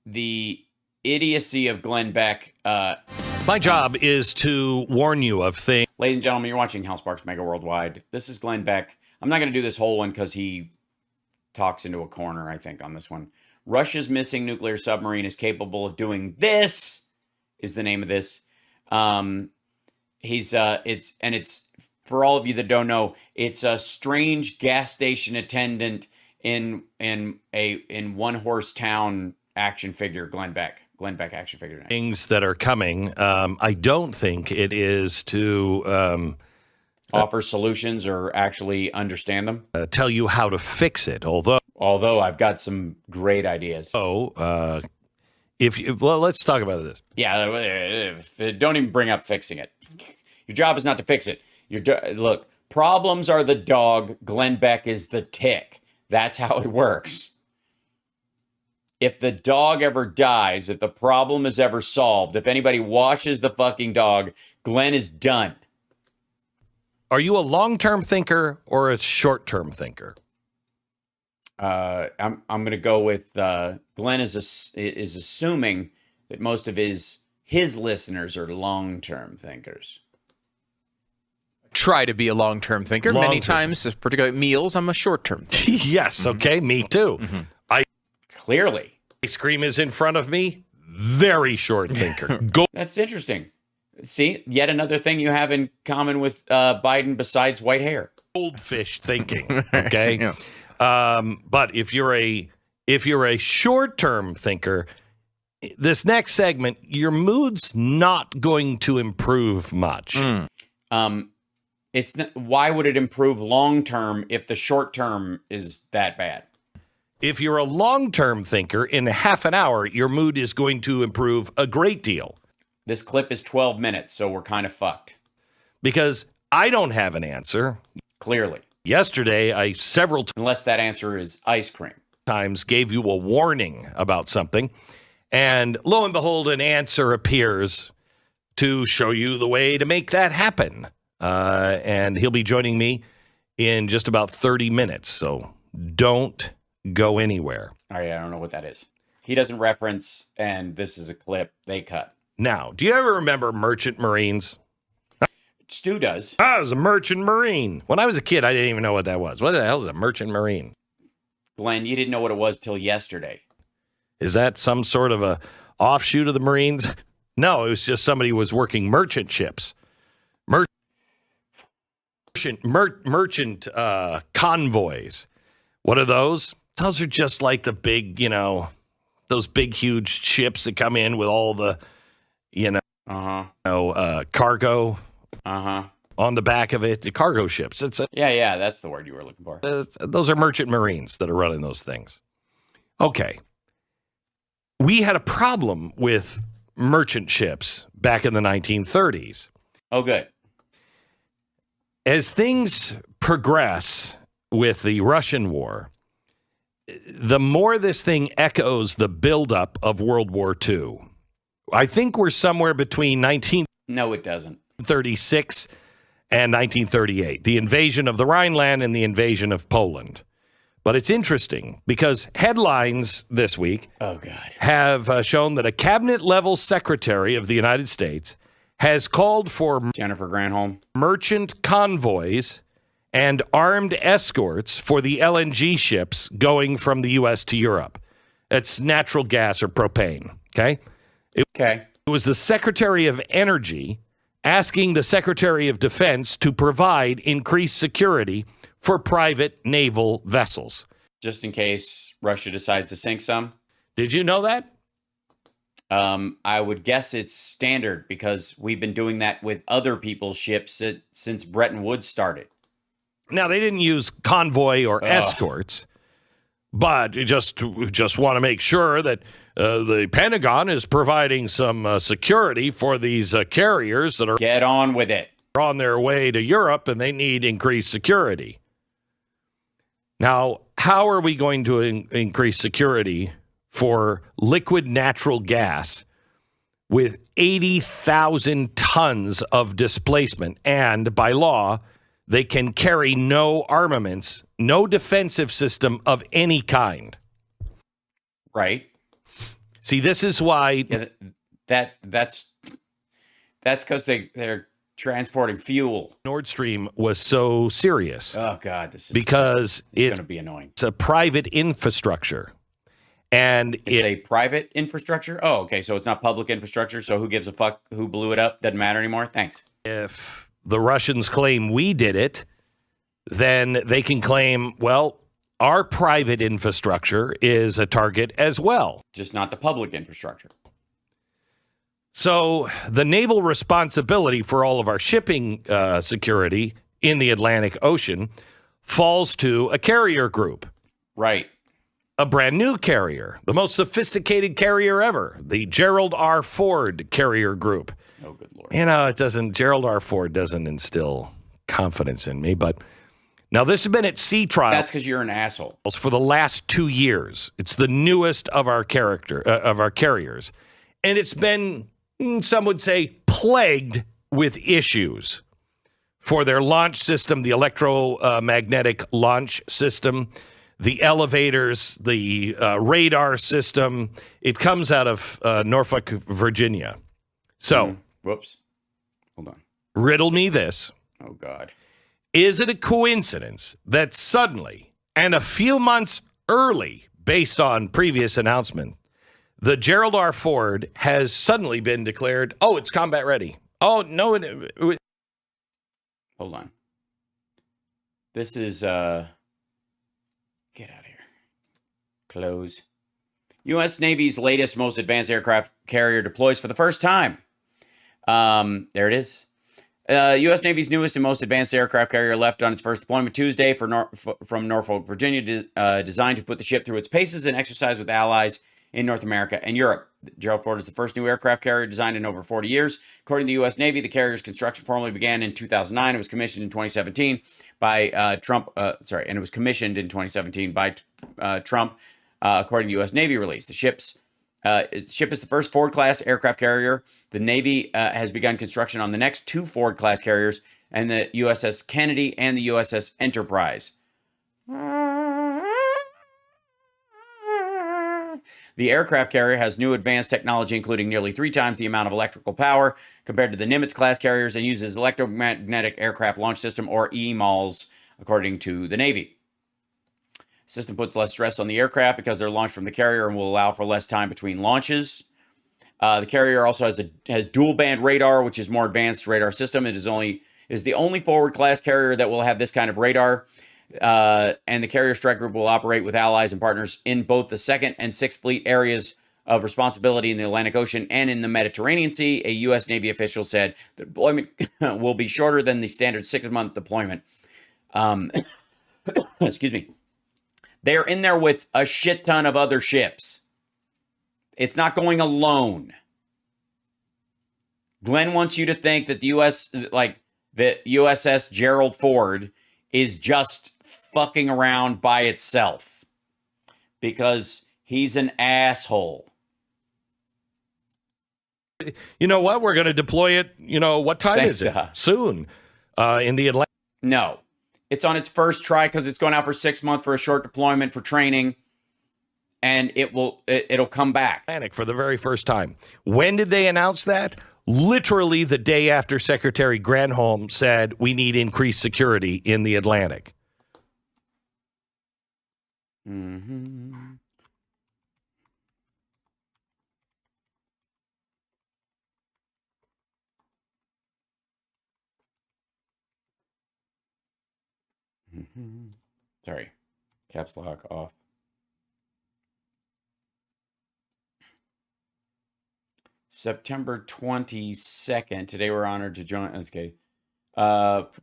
the idiocy of Glenn Beck. My job is to warn you of things. Ladies and gentlemen, you're watching Hal Sparks Mega Worldwide. This is Glenn Beck. I'm not going to do this whole one because he talks into a corner, I think, on this one. Russia's missing nuclear submarine is capable of doing this, is the name of this. It's for all of you that don't know, it's a strange gas station attendant in one horse town action figure, Glenn Beck action figure. Things that are coming. I don't think it is to offer solutions or actually understand them. Tell you how to fix it. Although I've got some great ideas. Let's talk about this. Yeah, don't even bring up fixing it. Your job is not to fix it. Look, problems are the dog. Glenn Beck is the tick. That's how it works. If the dog ever dies, if the problem is ever solved, if anybody washes the fucking dog, Glenn is done. Are you a long-term thinker or a short-term thinker? I'm going to go with Glenn is assuming that most of his listeners are long-term thinkers. Try to be a long-term thinker. Many times, particularly meals, I'm a short-term thinker. Yes, okay, me too. Mm-hmm. Clearly. Ice cream is in front of me. Very short thinker. That's interesting. See, yet another thing you have in common with Biden besides white hair. Goldfish thinking, okay? Yeah. But if you're a short-term thinker, this next segment, your mood's not going to improve much. Why would it improve long-term if the short-term is that bad? If you're a long-term thinker, in half an hour, your mood is going to improve a great deal. This clip is 12 minutes, so we're kind of fucked. Because I don't have an answer. Clearly. Yesterday, I unless that answer is ice cream. Times gave you a warning about something, and lo and behold, an answer appears to show you the way to make that happen. And he'll be joining me in just about 30 minutes, so don't go anywhere. All right, I don't know what that is. He doesn't reference, and this is a clip they cut. Now, do you ever remember Merchant Marines? Stu does. I was a Merchant Marine. When I was a kid, I didn't even know what that was. What the hell is a Merchant Marine? Glenn, you didn't know what it was till yesterday. Is that some sort of a offshoot of the Marines? No, it was just somebody who was working merchant ships. Merchant convoys. What are those? Those are just like the big, those big, huge ships that come in with all the, cargo on the back of it. The cargo ships. Yeah, that's the word you were looking for. Those are merchant marines that are running those things. Okay. We had a problem with merchant ships back in the 1930s. Oh, good. As things progress with the Russian war, the more this thing echoes the buildup of World War II. I think we're somewhere between No, it doesn't. 1936 and 1938, the invasion of the Rhineland and the invasion of Poland. But it's interesting because headlines this week have shown that a cabinet-level secretary of the United States has called for Jennifer Granholm merchant convoys and armed escorts for the LNG ships going from the U.S. to Europe. It's natural gas or propane, okay? It was the Secretary of Energy asking the Secretary of Defense to provide increased security for private naval vessels. Just in case Russia decides to sink some. Did you know that? I would guess it's standard because we've been doing that with other people's ships since Bretton Woods started. Now, they didn't use convoy or escorts, but you just want to make sure that the Pentagon is providing some security for these carriers that are get on with it on their way to Europe, and they need increased security. Now, how are we going to increase security for liquid natural gas with 80,000 tons of displacement? And by law, they can carry no armaments, no defensive system of any kind. Right. See, this is why that's because they're transporting fuel. Nord Stream was so serious. Oh God, this is because it's going to be annoying. It's a private infrastructure, and it's a private infrastructure. Oh, okay, so it's not public infrastructure. So who gives a fuck who blew it up? Doesn't matter anymore. Thanks. If the Russians claim we did it, then they can claim, well, our private infrastructure is a target as well. Just not the public infrastructure. So the naval responsibility for all of our shipping security in the Atlantic Ocean falls to a carrier group. Right. A brand new carrier, the most sophisticated carrier ever, the Gerald R. Ford carrier group. Oh, good Lord. You know, Gerald R. Ford doesn't instill confidence in me, but now this has been at sea trials. That's because you're an asshole. For the last 2 years. It's the newest of our carriers. And it's been, some would say, plagued with issues for their launch system, the electromagnetic launch system, the elevators, the radar system. It comes out of Norfolk, Virginia. So, Whoops. Hold on. Riddle me this. Oh, God. Is it a coincidence that suddenly, and a few months early, based on previous announcement, the Gerald R. Ford has suddenly been declared, oh, it's combat ready. Oh, no. Hold on. This is, get out of here. Close. U.S. Navy's latest, most advanced aircraft carrier deploys for the first time. There it is. U.S. Navy's newest and most advanced aircraft carrier left on its first deployment Tuesday from Norfolk, Virginia, designed to put the ship through its paces and exercise with allies in North America and Europe. Gerald Ford is the first new aircraft carrier designed in over 40 years. According to the U.S. Navy, the carrier's construction formally began in 2009. It was commissioned in 2017 by Trump. And it was commissioned in 2017 by Trump, according to U.S. Navy release. The ship is the first Ford-class aircraft carrier. The Navy has begun construction on the next 2 Ford-class carriers, and the USS Kennedy and the USS Enterprise. The aircraft carrier has new advanced technology, including nearly 3 times the amount of electrical power compared to the Nimitz-class carriers, and uses electromagnetic aircraft launch system, or EMALS, according to the Navy. The system puts less stress on the aircraft because they're launched from the carrier and will allow for less time between launches. The carrier also has dual band radar, which is more advanced radar system. It is the only forward class carrier that will have this kind of radar. And the carrier strike group will operate with allies and partners in both the 2nd and 6th Fleet areas of responsibility in the Atlantic Ocean and in the Mediterranean Sea. A U.S. Navy official said the deployment will be shorter than the standard 6-month deployment. Excuse me. They're in there with a shit ton of other ships. It's not going alone. Glenn wants you to think that the the USS Gerald Ford is just fucking around by itself because he's an asshole. You know what? We're going to deploy it. You know, what time is it? Soon. In the Atlantic. No. It's on its first try because it's going out for 6 months for a short deployment for training, and it'll come back. Atlantic for the very first time. When did they announce that? Literally the day after Secretary Granholm said we need increased security in the Atlantic. Mm-hmm. Mm-hmm. Sorry. Caps lock off. September 22nd. Today we're honored to join. Okay. Thanks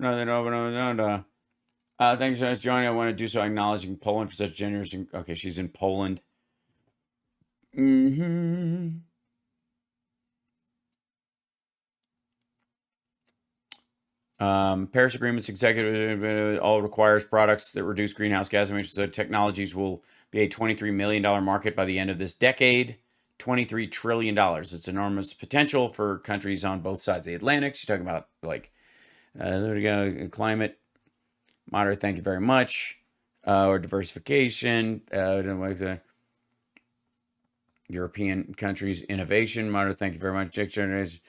so much for joining. I want to do so acknowledging Poland for such generous. Okay, she's in Poland. Mm-hmm. Paris Agreement's executive all requires products that reduce greenhouse gas emissions. So technologies will be a $23 million market by the end of this decade. $23 trillion. It's enormous potential for countries on both sides of the Atlantic. She's talking about there we go, climate, moderate, thank you very much, or diversification. European countries' innovation. Marta, thank you very much. Jake Jones.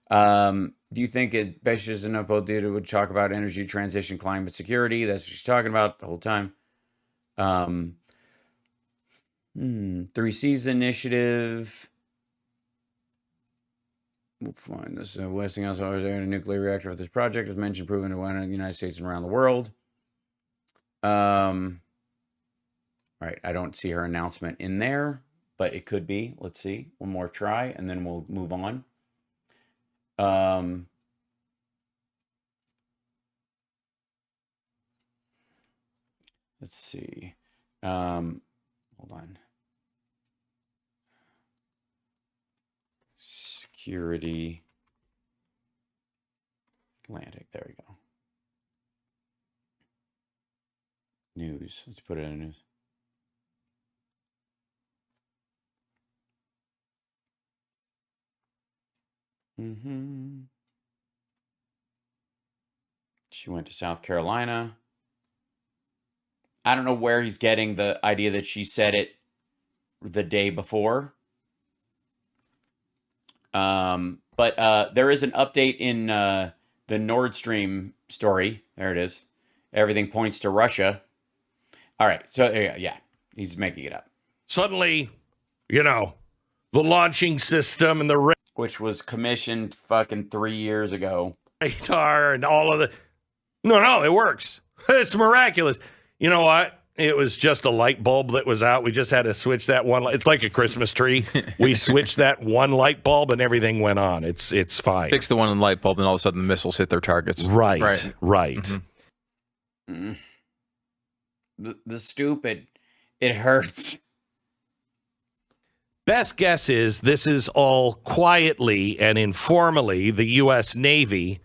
Do you think it best is enough both data would talk about energy transition, climate security? That's what she's talking about the whole time. 3C's initiative. We'll find this. Westinghouse always had a nuclear reactor for this project. As mentioned, proven to win in the United States and around the world. All right, I don't see her announcement in there, but it could be. Let's see. One more try, and then we'll move on. Let's see. Hold on. Security. Atlantic. There we go. News. Let's put it in news. She went to South Carolina. I don't know where he's getting the idea that she said it the day before. But there is an update in the Nord Stream story. There it is. Everything points to Russia. All right. So, yeah, he's making it up. Suddenly, the launching system and the which was commissioned fucking 3 years ago. Radar and all of the... No, it works. It's miraculous. You know what? It was just a light bulb that was out. We just had to switch that one. It's like a Christmas tree. We switched that one light bulb and everything went on. It's fine. Fix the one light bulb and all of a sudden the missiles hit their targets. Right. Mm-hmm. The stupid. It hurts. Best guess is this is all quietly and informally the U.S. Navy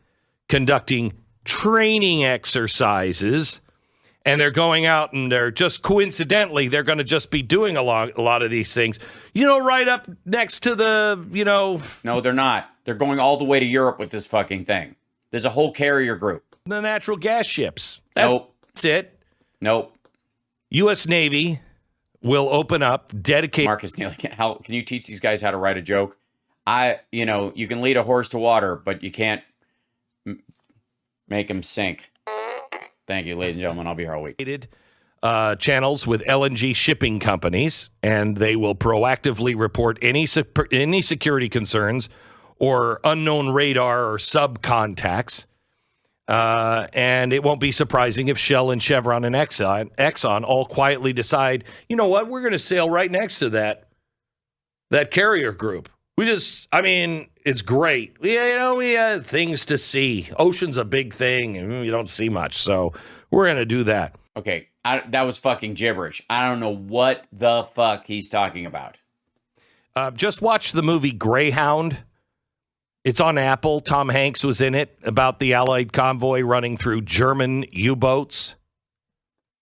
conducting training exercises, and they're going out and they're just coincidentally, they're going to just be doing a lot of these things, right up next to the, No, they're not. They're going all the way to Europe with this fucking thing. There's a whole carrier group. The natural gas ships. Nope. That's it. Nope. U.S. Navy will open up dedicated... Marcus Neely, can you teach these guys how to write a joke? You can lead a horse to water, but you can't make him sink. Thank you, ladies and gentlemen. I'll be here all week. Channels with LNG shipping companies, and they will proactively report any security concerns or unknown radar or sub contacts. And it won't be surprising if Shell and Chevron and Exxon all quietly decide, you know what, we're going to sail right next to that carrier group. It's great. We have things to see. Ocean's a big thing, and you don't see much, so we're going to do that. Okay, that was fucking gibberish. I don't know what the fuck he's talking about. Just watch the movie Greyhound. It's on Apple. Tom Hanks was in it, about the Allied convoy running through German U-boats.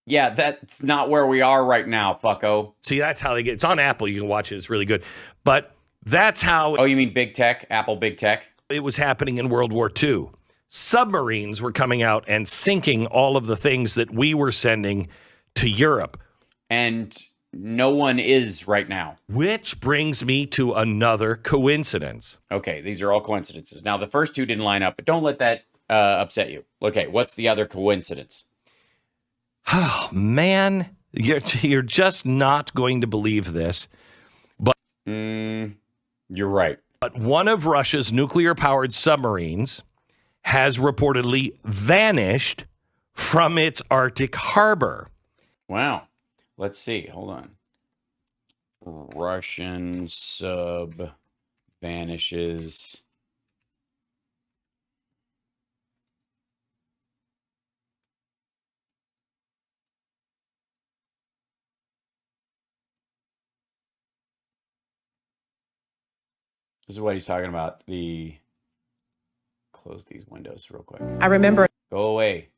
Yeah, that's not where we are right now, fucko. See, that's how they get... It's on Apple. You can watch it. It's really good. But that's how... Oh, you mean big tech? Apple big tech? It was happening in World War II. Submarines were coming out and sinking all of the things that we were sending to Europe. And no one is right now. Which brings me to another coincidence. Okay, these are all coincidences. Now, the first two didn't line up, but don't let that upset you. Okay, what's the other coincidence? Oh, man, you're just not going to believe this. But you're right. But one of Russia's nuclear-powered submarines has reportedly vanished from its Arctic harbor. Wow. Let's see. Hold on. Russian sub vanishes. This is what he's talking about. Close these windows real quick. I remember. Go away.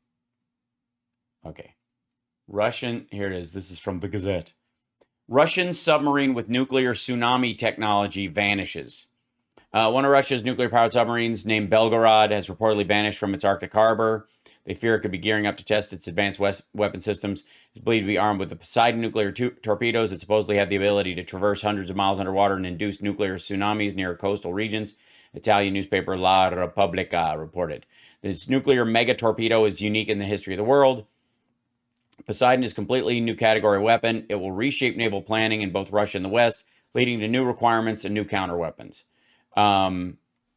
Okay. Here it is. This is from the Gazette. Russian submarine with nuclear tsunami technology vanishes. One of Russia's nuclear-powered submarines named Belgorod has reportedly vanished from its Arctic harbor. They fear it could be gearing up to test its advanced weapon systems. It's believed to be armed with the Poseidon nuclear torpedoes that supposedly have the ability to traverse hundreds of miles underwater and induce nuclear tsunamis near coastal regions. Italian newspaper La Repubblica reported. This nuclear mega torpedo is unique in the history of the world. Poseidon is a completely new category weapon. It will reshape naval planning in both Russia and the West, leading to new requirements and new counter weapons.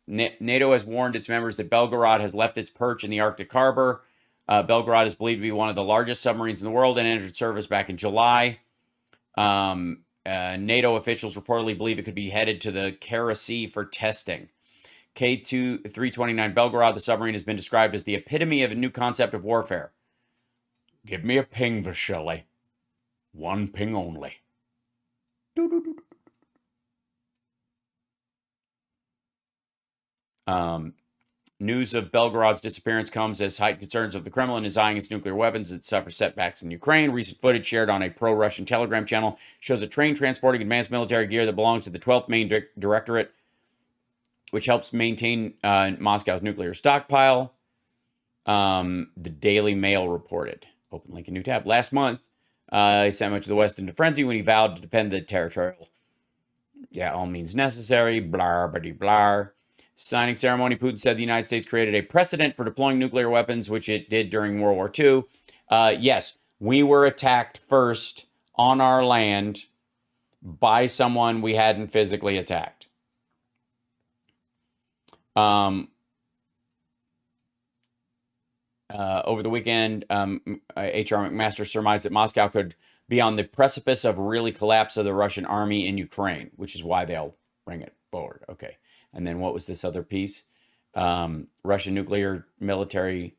NATO has warned its members that Belgorod has left its perch in the Arctic harbor. Belgorod is believed to be one of the largest submarines in the world and entered service back in July. NATO officials reportedly believe it could be headed to the Kara Sea for testing. K-329 Belgorod, the submarine, has been described as the epitome of a new concept of warfare. Give me a ping, Vasily. One ping only. News of Belgorod's disappearance comes as heightened concerns of the Kremlin is eyeing its nuclear weapons that suffer setbacks in Ukraine. Recent footage shared on a pro-Russian Telegram channel shows a train transporting advanced military gear that belongs to the 12th Main Directorate, which helps maintain Moscow's nuclear stockpile. The Daily Mail reported. Open link in new tab. Last month, he sent much of the West into frenzy when he vowed to defend the territorial. Yeah, all means necessary. Blah, blah, blah. Signing ceremony, Putin said the United States created a precedent for deploying nuclear weapons, which it did during World War II. Yes, we were attacked first on our land by someone we hadn't physically attacked. Over the weekend, H.R. McMaster surmised that Moscow could be on the precipice of a really collapse of the Russian army in Ukraine, which is why they'll bring it forward. Okay. And then what was this other piece? Russian nuclear military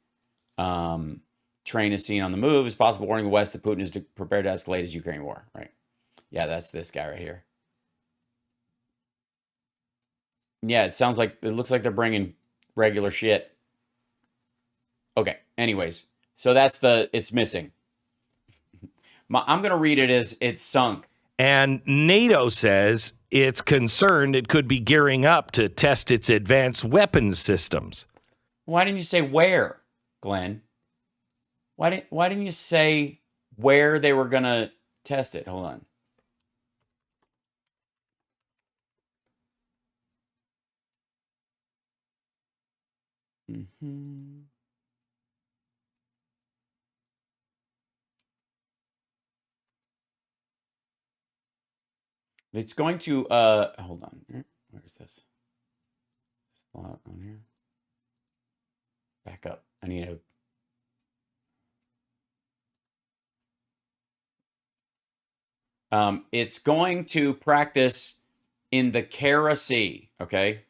train is seen on the move. It's possible warning the West that Putin is prepared to escalate his Ukraine war. Right. Yeah, that's this guy right here. Yeah, it looks like they're bringing regular shit. Okay, anyways, so it's missing. I'm going to read it as it's sunk. And NATO says it's concerned it could be gearing up to test its advanced weapons systems. Why didn't you say where, Glenn? Why didn't you say where they were going to test it? Hold on. It's going to, hold on. Where is this? Slot on here. Back up. I need a... it's going to practice in the Kara Sea, okay?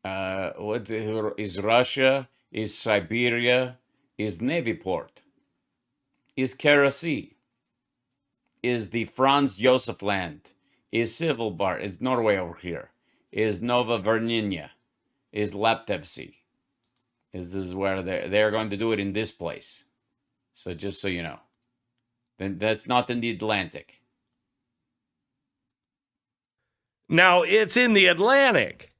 What is Russia? Is Siberia? Is Navy Port? Is Kara Sea? Is the Franz Josef Land? Is Civil Bar? Is Norway over here? Is Nova Verninia? Is Laptev Sea? This is where they're going to do it in this place. So just so you know. Then that's not in the Atlantic. Now it's in the Atlantic.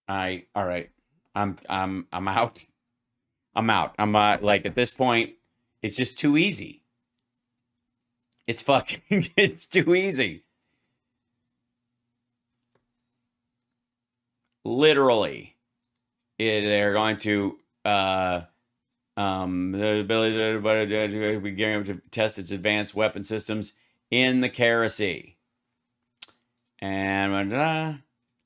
All right. I'm out. I'm out. I'm like at this point, it's just too easy. It's too easy. Literally, they're going to the ability to be gearing up to test its advanced weapon systems in the Kara Sea. And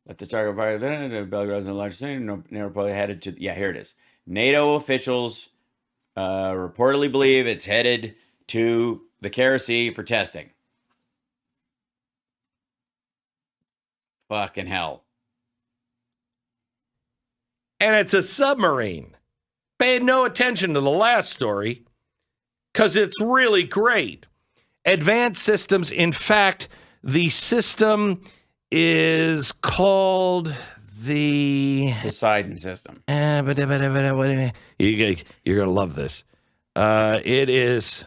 let the target part Belgorod is a large city. NATO probably headed to. Yeah, here it is. NATO officials reportedly believe it's headed to the Kara Sea for testing. Fucking hell. And it's a submarine. Pay no attention to the last story because it's really great. Advanced systems. In fact, the system is called the Poseidon system. You're going to love this. It is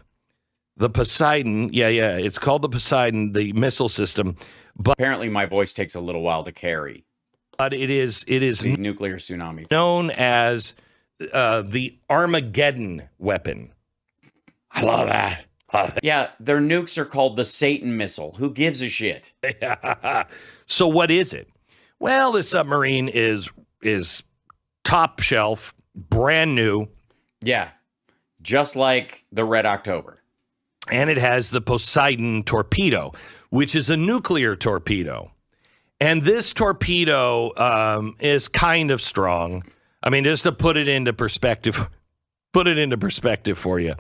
The Poseidon, yeah, it's called the Poseidon, the missile system, but Apparently, my voice takes a little while to carry. it is The nuclear tsunami. known as the Armageddon weapon. I love that. Yeah, their nukes are called the Satan missile. Who gives a shit? So what is it? Well, the submarine is top shelf, brand new, Yeah, just like the Red October. and it has the Poseidon torpedo, which is a nuclear torpedo. And this torpedo is kind of strong. I mean, just to put it into perspective for you.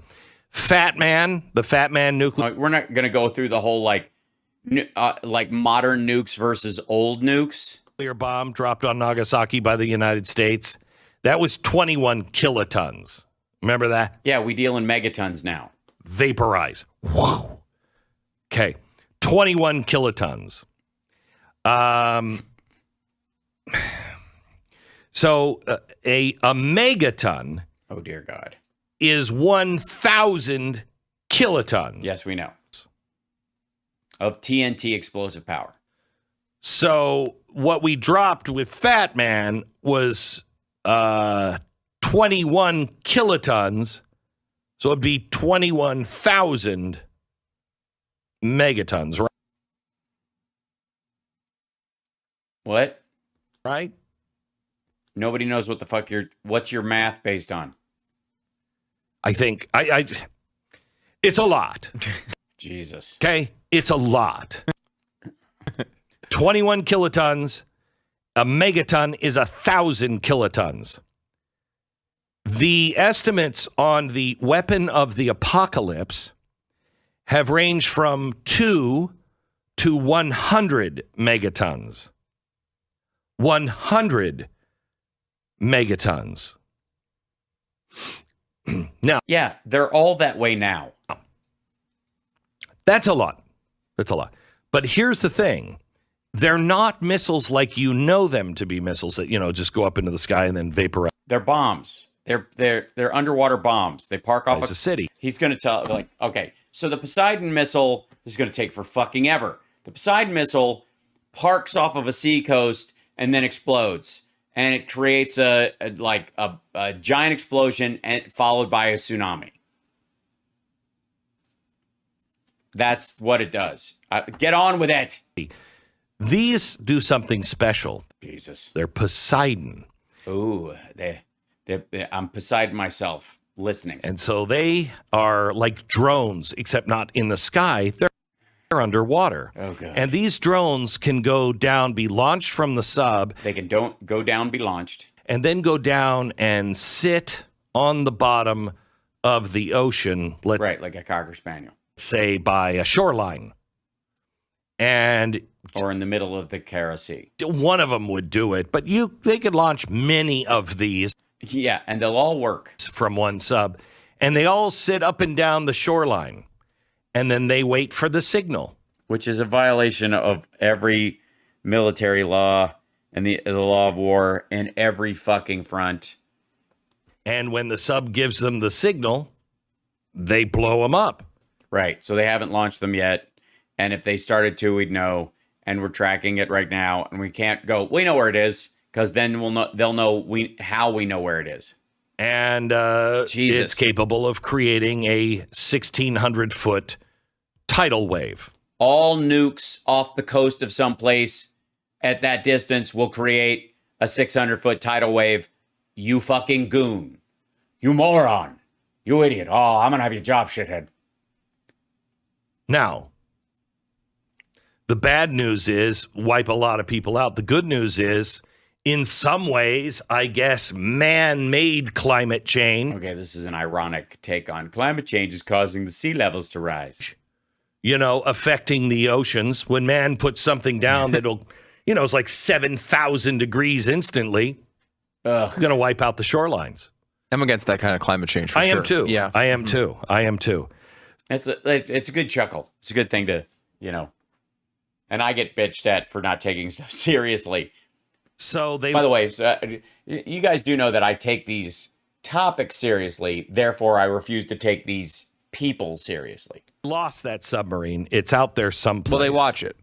Fat Man, the Fat Man nuclear. We're not going to go through the whole like modern nukes versus old nukes. Nuclear bomb dropped on Nagasaki by the United States. That was 21 kilotons. Remember that? Yeah, we deal in megatons now. Vaporize. Whoa. Okay. 21 kilotons. So a megaton Oh, dear God. is 1,000 kilotons. Yes, we know. Of TNT explosive power. So what we dropped with Fat Man was 21 kilotons. So it'd be 21,000 megatons, What? right? Nobody knows what the fuck what's your math based on? I think it's a lot. Jesus. Okay? It's a lot. 21 kilotons. A megaton is 1,000 kilotons. The estimates on the weapon of the apocalypse have ranged from 2 to 100 megatons. 100 megatons. Now, Yeah, they're all that way now. that's a lot. That's a lot. But here's the thing. They're not missiles like you know them to be missiles that, just go up into the sky and then vaporize They're bombs. They're underwater bombs. They park off a city. He's going to tell, like, okay, so the Poseidon missile is going to take for fucking ever. The Poseidon missile parks off of a sea coast and then explodes. And it creates a giant explosion and followed by a tsunami. That's what it does. Get on with it. These do something special. Jesus. They're Poseidon. Ooh, I'm Poseidon myself listening. And so they are like drones, except not in the sky. They're underwater. Oh, God. And these drones can go down, be launched from the sub, They can don't go down, be launched. and then go down and sit on the bottom of the ocean, let's Right, like a Cocker Spaniel. say by a shoreline. And Or in the middle of the Kara Sea. one of them would do it, but they could launch many of these Yeah, and they'll all work. from one sub, and they all sit up and down the shoreline, and then they wait for the signal. Which is a violation of every military law and the law of war in every fucking front. And when the sub gives them the signal, they blow them up. Right, so they haven't launched them yet. And if they started to, we'd know. And we're tracking it right now. And we can't go, we know where it is. Because then they'll know how we know where it is. And Jesus. it's capable of creating a 1,600-foot tidal wave. All nukes off the coast of someplace at that distance will create a 600-foot tidal wave. You fucking goon. You moron. You idiot. Oh, I'm going to have your job, shithead. Now, the bad news is wipe a lot of people out. The good news is, in some ways, I guess, man-made climate change, Okay, this is an ironic take on climate change is causing the sea levels to rise. affecting the oceans. When man puts something down that'll, it's like 7,000 degrees instantly, Ugh. going to wipe out the shorelines. I'm against that kind of climate change for I sure. am too. Yeah. I am too. I am too. It's a good chuckle. It's a good thing to, And I get bitched at for not taking stuff seriously. So they... By the way, you guys do know that I take these topics seriously. Therefore, I refuse to take these people seriously. Lost that submarine. It's out there someplace. Well, they watch it.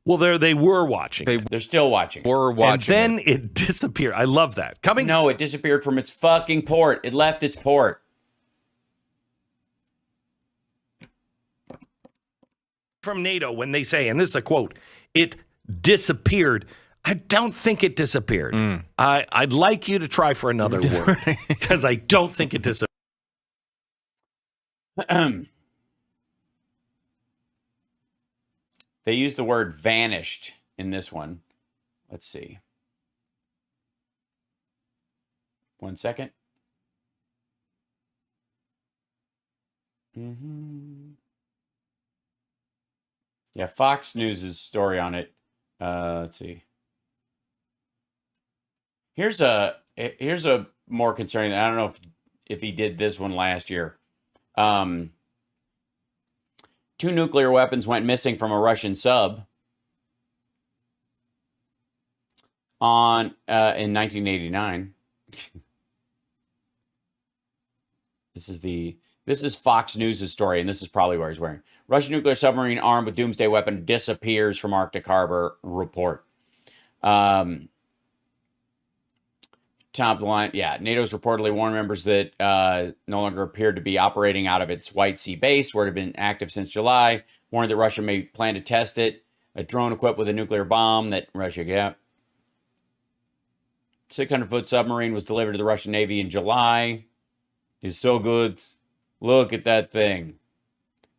Well, they were watching. They're still watching. Were watching. And then it disappeared. I love that. No, it disappeared from its fucking port. It left its port. From NATO when they say, and this is a quote, it disappeared. I don't think it disappeared. I'd like you to try for another word because I don't think it disappeared. They use the word vanished in this one. Let's see. 1 second. Yeah, Fox News' story on it. Let's see. Here's a more concerning. I don't know if he did this one last year. 2 nuclear weapons went missing from a Russian sub in 1989. This is Fox News' story, and this is probably where he's wearing. Russian nuclear submarine armed with Doomsday weapon disappears from Arctic Harbor report. Top of the line, yeah. NATO's reportedly warned members that no longer appeared to be operating out of its White Sea base, where it had been active since July. Warned that Russia may plan to test it. A drone equipped with a nuclear bomb that Russia got. 600-foot submarine was delivered to the Russian Navy in July. It's so good. Look at that thing.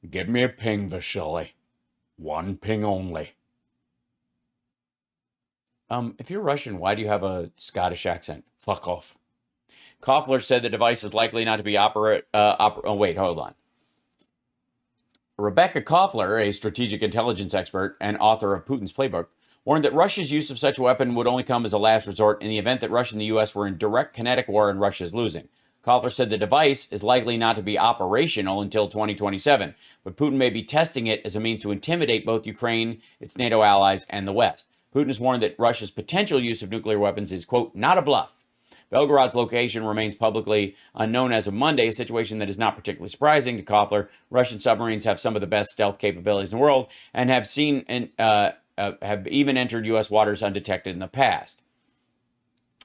Give me a ping, Vasily. 1 ping only. If you're Russian, why do you have a Scottish accent? Fuck off. Koffler said the device is likely not to be oh, wait, hold on. Rebecca Koffler, a strategic intelligence expert and author of Putin's Playbook, warned that Russia's use of such a weapon would only come as a last resort in the event that Russia and the U.S. were in direct kinetic war and Russia is losing. Koffler said the device is likely not to be operational until 2027, but Putin may be testing it as a means to intimidate both Ukraine, its NATO allies, and the West. Putin has warned that Russia's potential use of nuclear weapons is, quote, not a bluff. Belgorod's location remains publicly unknown as of Monday, a situation that is not particularly surprising to Koffler. Russian submarines have some of the best stealth capabilities in the world and have have even entered U.S. waters undetected in the past.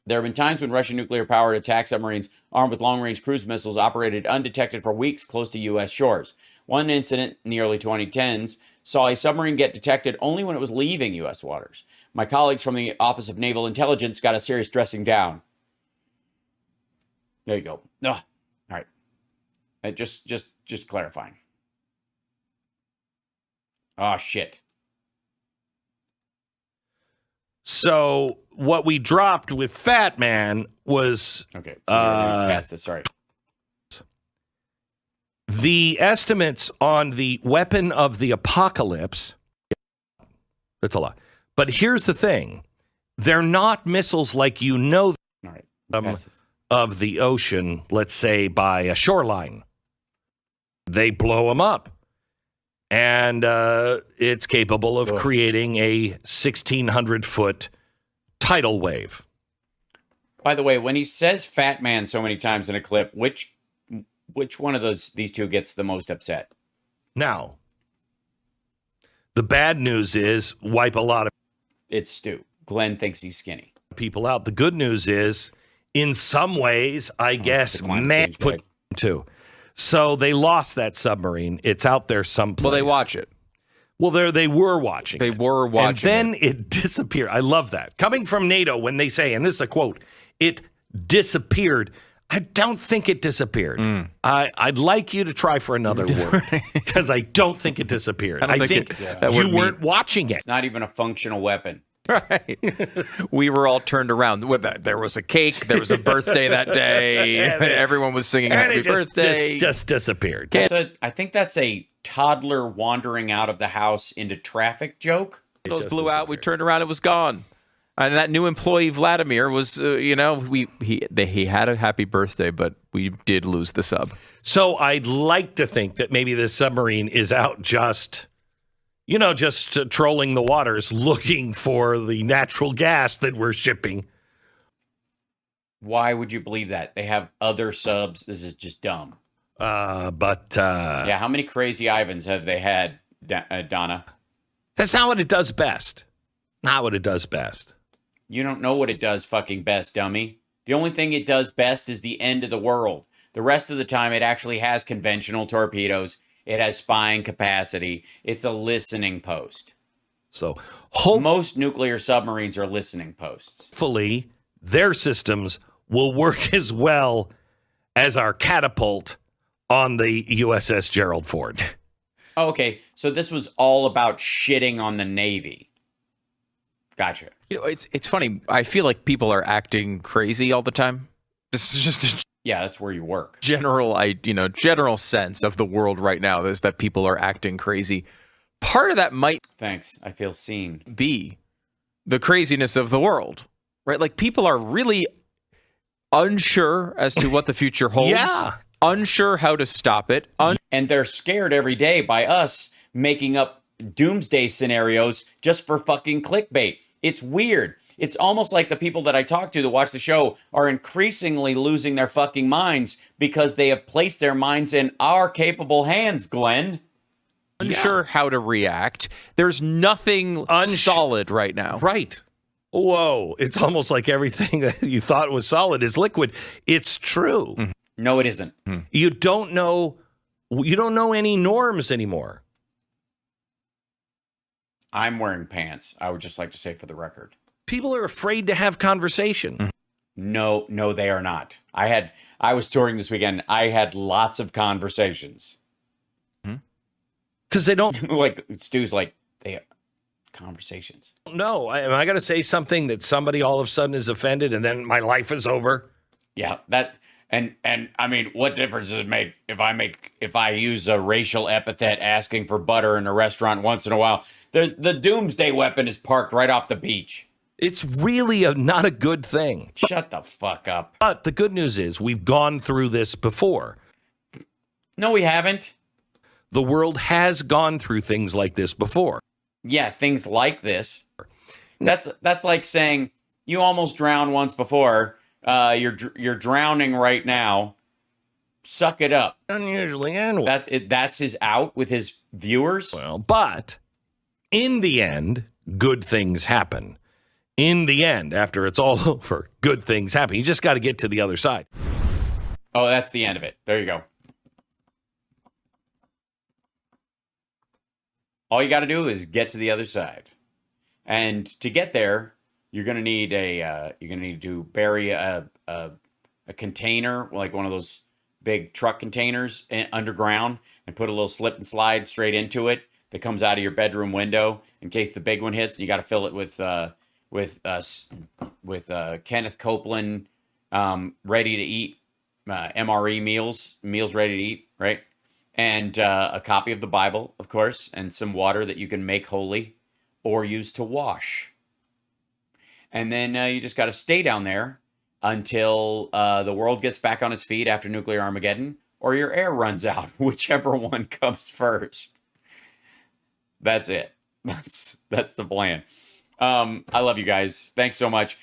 There have been times when Russian nuclear-powered attack submarines armed with long-range cruise missiles operated undetected for weeks close to U.S. shores. One incident in the early 2010s saw a submarine get detected only when it was leaving U.S. waters. My colleagues from the Office of Naval Intelligence got a serious dressing down. There you go. All right. Just clarifying. Oh, shit. So what we dropped with Fat Man was okay. Past this. Sorry. The estimates on the weapon of the apocalypse. That's a lot. But here's the thing: they're not missiles like All right. Of the ocean. Let's say by a shoreline. They blow them up. And it's capable of creating a 1,600-foot tidal wave. By the way, when he says "fat man" so many times in a clip, which one of these two gets the most upset? Now, the bad news is wipe a lot of It's Stu. Glenn thinks he's skinny. people out. The good news is, in some ways, I guess, man put too. So they lost that submarine. It's out there someplace. Well, they watch it. Well, they were watching. They were watching. And then it disappeared. I love that. Coming from NATO when they say, and this is a quote, it disappeared. I don't think it disappeared. I'd like you to try for another word because I don't think it disappeared. I think you weren't watching it. It's not even a functional weapon. Right. We were all turned around. There was a cake. There was a birthday that day. Everyone was singing happy birthday. Just disappeared. I think that's a toddler wandering out of the house into traffic joke. Those blew out. We turned around. It was gone. And that new employee, Vladimir, was, he had a happy birthday, but we did lose the sub. So I'd like to think that maybe this submarine is out just trolling the waters, looking for the natural gas that we're shipping. Why would you believe that? They have other subs. This is just dumb. Yeah, how many crazy Ivans have they had, Donna? That's not what it does best. Not what it does best. You don't know what it does fucking best, dummy. The only thing it does best is the end of the world. The rest of the time, it actually has conventional torpedoes. It has spying capacity. It's a listening post. So most nuclear submarines are listening posts. Hopefully, their systems will work as well as our catapult on the USS Gerald Ford. Oh, okay, so this was all about shitting on the Navy. Gotcha. You know, it's funny. I feel like people are acting crazy all the time. This is just a Yeah, that's where you work. general sense of the world right now is that people are acting crazy. Part of that might Thanks. I feel seen. be the craziness of the world, right? Like people are really unsure as to what the future holds. Yeah. Unsure how to stop it. And they're scared every day by us making up doomsday scenarios just for fucking clickbait. It's weird. It's almost like the people that I talk to that watch the show are increasingly losing their fucking minds because they have placed their minds in our capable hands, Glenn. Unsure how to react. There's nothing solid right now. Right. Whoa. It's almost like everything that you thought was solid is liquid. It's true. Mm-hmm. No, it isn't. You don't know any norms anymore. I'm wearing pants. I would just like to say for the record. People are afraid to have conversation. No, they are not. I was touring this weekend. I had lots of conversations. Because they don't Like Stu's like, they have conversations. know. Am I going to say something that somebody all of a sudden is offended and then my life is over? Yeah, that and I mean, what difference does it make if I use a racial epithet asking for butter in a restaurant once in a while? The Doomsday weapon is parked right off the beach. It's really not a good thing. Shut the fuck up. But the good news is we've gone through this before. No, we haven't. The world has gone through things like this before. Yeah, things like this. That's like saying you almost drowned once before. You're drowning right now. Suck it up. Unusually annual. That's his out with his viewers. Well, but in the end, good things happen. In the end, after it's all over, good things happen. You just got to get to the other side. Oh, that's the end of it. There you go. All you got to do is get to the other side, and to get there, you're gonna need to bury a container, like one of those big truck containers, underground, and put a little slip and slide straight into it that comes out of your bedroom window in case the big one hits. And you got to fill it with Kenneth Copeland ready to eat MRE meals ready to eat, right? And a copy of the Bible, of course, and some water that you can make holy or use to wash. And then you just got to stay down there until the world gets back on its feet after nuclear Armageddon, or your air runs out, whichever one comes first. That's it. That's the plan. I love you guys. Thanks so much.